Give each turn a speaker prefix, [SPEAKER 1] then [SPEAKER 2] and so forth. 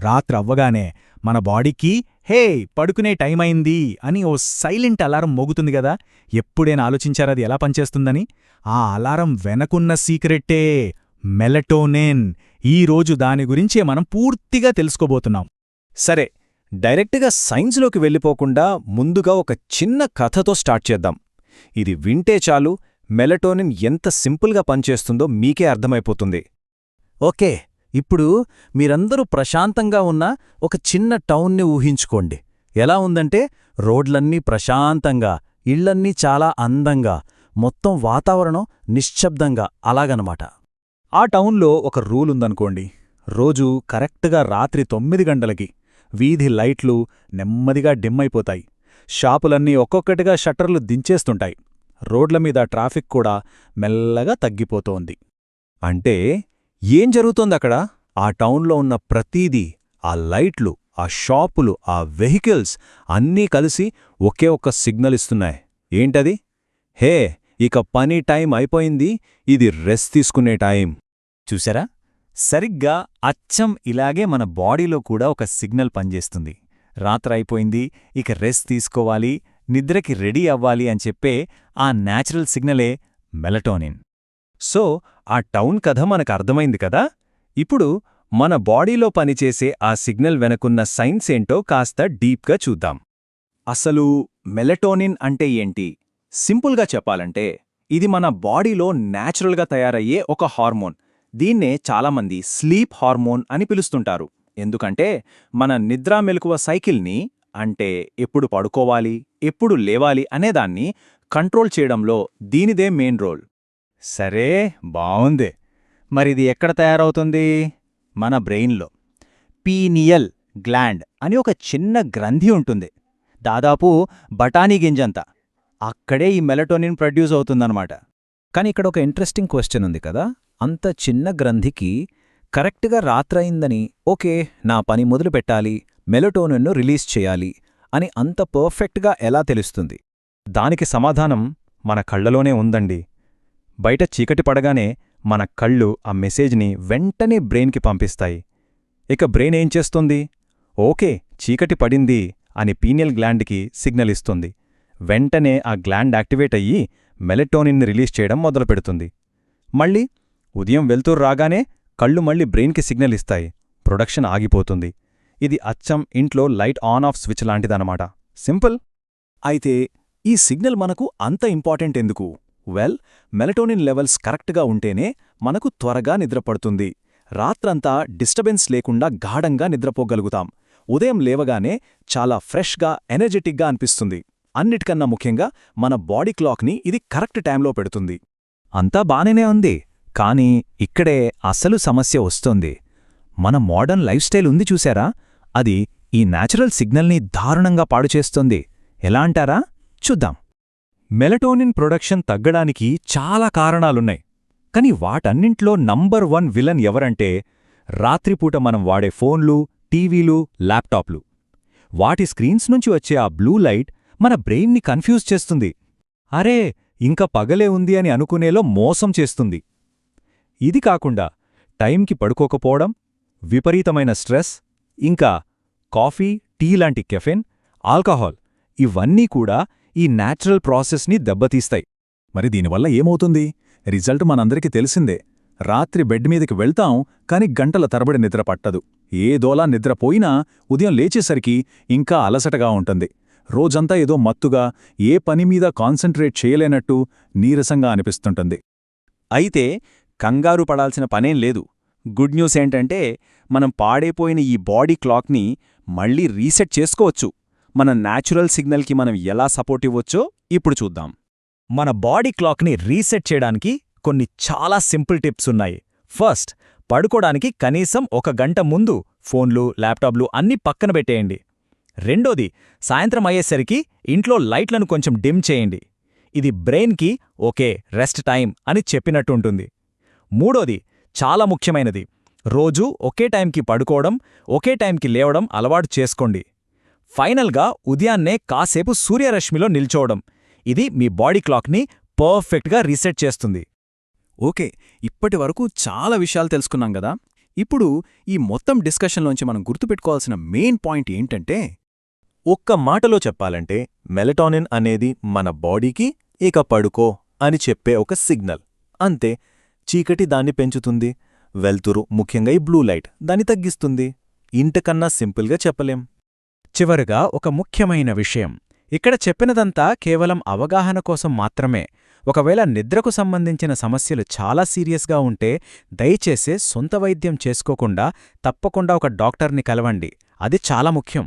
[SPEAKER 1] రాత్రవ్వగానే మన బాడీకి హే పడుకునే టైమైంది అని ఓ సైలెంట్ అలారం మోగుతుంది గదా. ఎప్పుడైనా ఆలోచించారది ఎలా పనిచేస్తుందని? ఆ అలారం వెనకున్న సీక్రెట్టే మెలటోనిన్. ఈరోజు దాని గురించే మనం పూర్తిగా తెలుసుకోబోతున్నాం.
[SPEAKER 2] సరే, డైరెక్ట్గా సైన్స్లోకి వెళ్ళిపోకుండా ముందుగా ఒక చిన్న కథతో స్టార్ట్ చేద్దాం. ఇది వింటే చాలు మెలటోనిన్ ఎంత సింపుల్గా పనిచేస్తుందో మీకే అర్థమైపోతుంది.
[SPEAKER 3] ఓకే, ఇప్పుడు మీరందరూ ప్రశాంతంగా ఉన్న ఒక చిన్న టౌన్ని ఊహించుకోండి. ఎలా ఉందంటే రోడ్లన్నీ ప్రశాంతంగా, ఇళ్లన్నీ చాలా అందంగా, మొత్తం వాతావరణం నిశ్శబ్దంగా అలాగనమాట.
[SPEAKER 1] ఆ టౌన్లో ఒక రూలుందనుకోండి. రోజూ కరెక్ట్గా రాత్రి 9 గంటలకి వీధి లైట్లు నెమ్మదిగా డిమ్మయిపోతాయి. షాపులన్నీ ఒక్కొక్కటిగా షట్టర్లు దించేస్తుంటాయి. రోడ్లమీద ట్రాఫిక్ కూడా మెల్లగా తగ్గిపోతోంది.
[SPEAKER 2] అంటే ఏం జరుగుతోందక్కడ? ఆ టౌన్లో ఉన్న ప్రతీదీ, ఆ లైట్లు, ఆ షాపులు, ఆ వెహికల్స్ అన్నీ కలిసి ఒకే ఒక్క సిగ్నల్ ఇస్తున్నాయి. ఏంటది? హే, ఇక పని టైం అయిపోయింది, ఇది రెస్ట్ తీసుకునే టైం.
[SPEAKER 1] చూసారా? సరిగ్గా అచ్చం ఇలాగే మన బాడీలో కూడా ఒక సిగ్నల్ పనిచేస్తుంది. రాత్రైపోయింది, ఇక రెస్ట్ తీసుకోవాలి, నిద్రకి రెడీ అవ్వాలి అని చెప్పే ఆ న్యాచురల్ సిగ్నలే మెలటోనిన్.
[SPEAKER 2] సో ఆ టౌన్ కథ మనకు అర్థమైంది కదా. ఇప్పుడు మన బాడీలో పనిచేసే ఆ సిగ్నల్ వెనకున్న సైన్స్ ఏంటో కాస్త డీప్గా చూద్దాం. అసలు మెలటోనిన్ అంటే ఏంటి? సింపుల్గా చెప్పాలంటే ఇది మన బాడీలో న్యాచురల్గా తయారయ్యే ఒక హార్మోన్. దీన్నే చాలామంది స్లీప్ హార్మోన్ అని పిలుస్తుంటారు. ఎందుకంటే మన నిద్రా మెలకువ సైకిల్ని, అంటే ఎప్పుడు పడుకోవాలి, ఎప్పుడు లేవాలి అనేదాన్ని కంట్రోల్ చేయడంలో దీనిదే మెయిన్ రోల్.
[SPEAKER 1] సరే, బావుంది. మరిది ఎక్కడ తయారవుతుంది? మన బ్రెయిన్లో పీనియల్ గ్లాండ్ అని ఒక చిన్న గ్రంథి ఉంటుంది. దాదాపు బఠానీ గింజంత. అక్కడే ఈ మెలటోనిన్ ప్రొడ్యూస్ అవుతుందన్నమాట.
[SPEAKER 3] కాని ఇక్కడ ఒక ఇంట్రెస్టింగ్ క్వశ్చన్ ఉంది కదా. అంత చిన్న గ్రంథికి కరెక్ట్గా రాత్రయిందని, ఓకే నా పని మొదలుపెట్టాలి, మెలటోనిన్ను రిలీజ్ చేయాలి అని అంత పర్ఫెక్ట్గా ఎలా తెలుస్తుంది?
[SPEAKER 2] దానికి సమాధానం మన కళ్ళలోనే ఉందండి. బయట చీకటి పడగానే మన కళ్ళు ఆ మెసేజ్ని వెంటనే బ్రెయిన్కి పంపిస్తాయి. ఇక బ్రెయిన్ ఏం చేస్తుంది? ఓకే చీకటి పడింది అని పీనియల్ గ్లాండ్కి సిగ్నల్ ఇస్తుంది. వెంటనే ఆ గ్లాండ్ యాక్టివేట్ అయ్యి మెలటోనిన్ని రిలీజ్ చేయడం మొదలుపెడుతుంది. మళ్ళీ ఉదయం వెళ్తూరు రాగానే కళ్ళు మళ్ళీ బ్రెయిన్కి సిగ్నల్ ఇస్తాయి. ప్రొడక్షన్ ఆగిపోతుంది. ఇది అచ్చం ఇంట్లో లైట్ ఆన్ ఆఫ్ స్విచ్ లాంటిదన్నమాట. సింపుల్. అయితే ఈ సిగ్నల్ మనకు అంత ఇంపార్టెంట్ ఎందుకు? వెల్, మెలటోనిన్ లెవెల్స్ కరెక్ట్గా ఉంటేనే మనకు త్వరగా నిద్రపడుతుంది. రాత్రంతా డిస్టర్బెన్స్ లేకుండా గాఢంగా నిద్రపోగలుగుతాం. ఉదయం లేవగానే చాలా ఫ్రెష్గా, ఎనర్జెటిక్గా అనిపిస్తుంది. అన్నిటికన్నా ముఖ్యంగా మన బాడీ క్లాక్ని ఇది కరెక్ట్ టైంలో పెడుతుంది.
[SPEAKER 3] అంతా బానేనే ఉంది, కానీ ఇక్కడే అసలు సమస్య వస్తోంది. మన మోడర్న్ లైఫ్ స్టైల్ ఉంది చూశారా, అది ఈ న్యాచురల్ సిగ్నల్ని దారుణంగా పాడుచేస్తోంది. ఎలా అంటారా? చూద్దాం.
[SPEAKER 2] మెలటోనిన్ ప్రొడక్షన్ తగ్గడానికి చాలా కారణాలున్నాయి. కాని వాటన్నింట్లో నంబర్ 1 విలన్ ఎవరంటే రాత్రిపూట మనం వాడే ఫోన్లు, టీవీలు, ల్యాప్టాప్లు. వాటి స్క్రీన్స్ నుంచి వచ్చే ఆ బ్లూ లైట్ మన బ్రెయిన్ని కన్ఫ్యూజ్ చేస్తుంది. అరే ఇంకా పగలే ఉంది అని అనుకునేలో మోసం చేస్తుంది. ఇది కాకుండా టైంకి పడుకోకపోవడం, విపరీతమైన స్ట్రెస్, ఇంకా కాఫీ, టీ లాంటి కెఫెన్, ఆల్కహాల్ ఇవన్నీ కూడా ఈ న్యాచురల్ ప్రాసెస్ని దెబ్బతీస్తాయి.
[SPEAKER 1] మరి దీనివల్ల ఏమవుతుంది? రిజల్ట్ మనందరికీ తెలిసిందే. రాత్రి బెడ్ మీదకి వెళ్తాం, కాని గంటల తరబడి నిద్ర పట్టదు. ఏదోలా నిద్రపోయినా ఉదయం లేచేసరికి ఇంకా అలసటగా ఉంటుంది. రోజంతా ఏదో మత్తుగా, ఏ పనిమీద కాన్సంట్రేట్ చేయలేనట్టు నీరసంగా అనిపిస్తుంటుంది.
[SPEAKER 2] అయితే కంగారు పడాల్సిన పనేం లేదు. గుడ్ న్యూస్ ఏంటంటే మనం పాడైపోయిన ఈ బాడీ క్లాక్ని మళ్ళీ రీసెట్ చేసుకోవచ్చు. మన న్యాచురల్ సిగ్నల్కి మనం ఎలా సపోర్ట్ ఇవ్వొచ్చో ఇప్పుడు చూద్దాం.
[SPEAKER 1] మన బాడీ క్లాక్ని రీసెట్ చేయడానికి కొన్ని చాలా సింపుల్ టిప్స్ ఉన్నాయి. ఫస్ట్, పడుకోడానికి కనీసం 1 గంట ముందు ఫోన్లు, ల్యాప్టాప్లు అన్నీ పక్కన పెట్టేయండి. రెండోది, సాయంత్రం అయ్యేసరికి ఇంట్లో లైట్లను కొంచెం డిమ్ చేయండి. ఇది బ్రెయిన్కి ఓకే రెస్ట్ టైం అని చెప్పినట్టుంటుంది. మూడోది, చాలా ముఖ్యమైనది, రోజూ ఒకే టైంకి పడుకోవడం, ఒకే టైంకి లేవడం అలవాటు చేసుకోండి. ఫైనల్గా ఉదయాన్నే కాసేపు సూర్యరశ్మిలో నిల్చోవడం. ఇది మీ బాడీ క్లాక్ని పర్ఫెక్ట్గా రీసెట్ చేస్తుంది.
[SPEAKER 3] ఓకే, ఇప్పటివరకు చాలా విషయాలు తెలుసుకున్నాం గదా. ఇప్పుడు ఈ మొత్తం డిస్కషన్లోంచి మనం గుర్తుపెట్టుకోవాల్సిన మెయిన్ పాయింట్ ఏంటంటే,
[SPEAKER 2] ఒక్క మాటలో చెప్పాలంటే మెలటానిన్ అనేది మన బాడీకి ఇక పడుకో అని చెప్పే ఒక సిగ్నల్. అంతే. చీకటి దాన్ని పెంచుతుంది, వెల్తురు ముఖ్యంగా ఈ బ్లూ లైట్ దాన్ని తగ్గిస్తుంది. ఇంతకన్నా సింపుల్గా చెప్పలేం.
[SPEAKER 3] చివరగా ఒక ముఖ్యమైన విషయం, ఇక్కడ చెప్పినదంతా కేవలం అవగాహన కోసం మాత్రమే. ఒకవేళ నిద్రకు సంబంధించిన సమస్యలు చాలా సీరియస్గా ఉంటే దయచేసి సొంత వైద్యం చేసుకోకుండా తప్పకుండా ఒక డాక్టర్ని కలవండి. అది చాలా ముఖ్యం.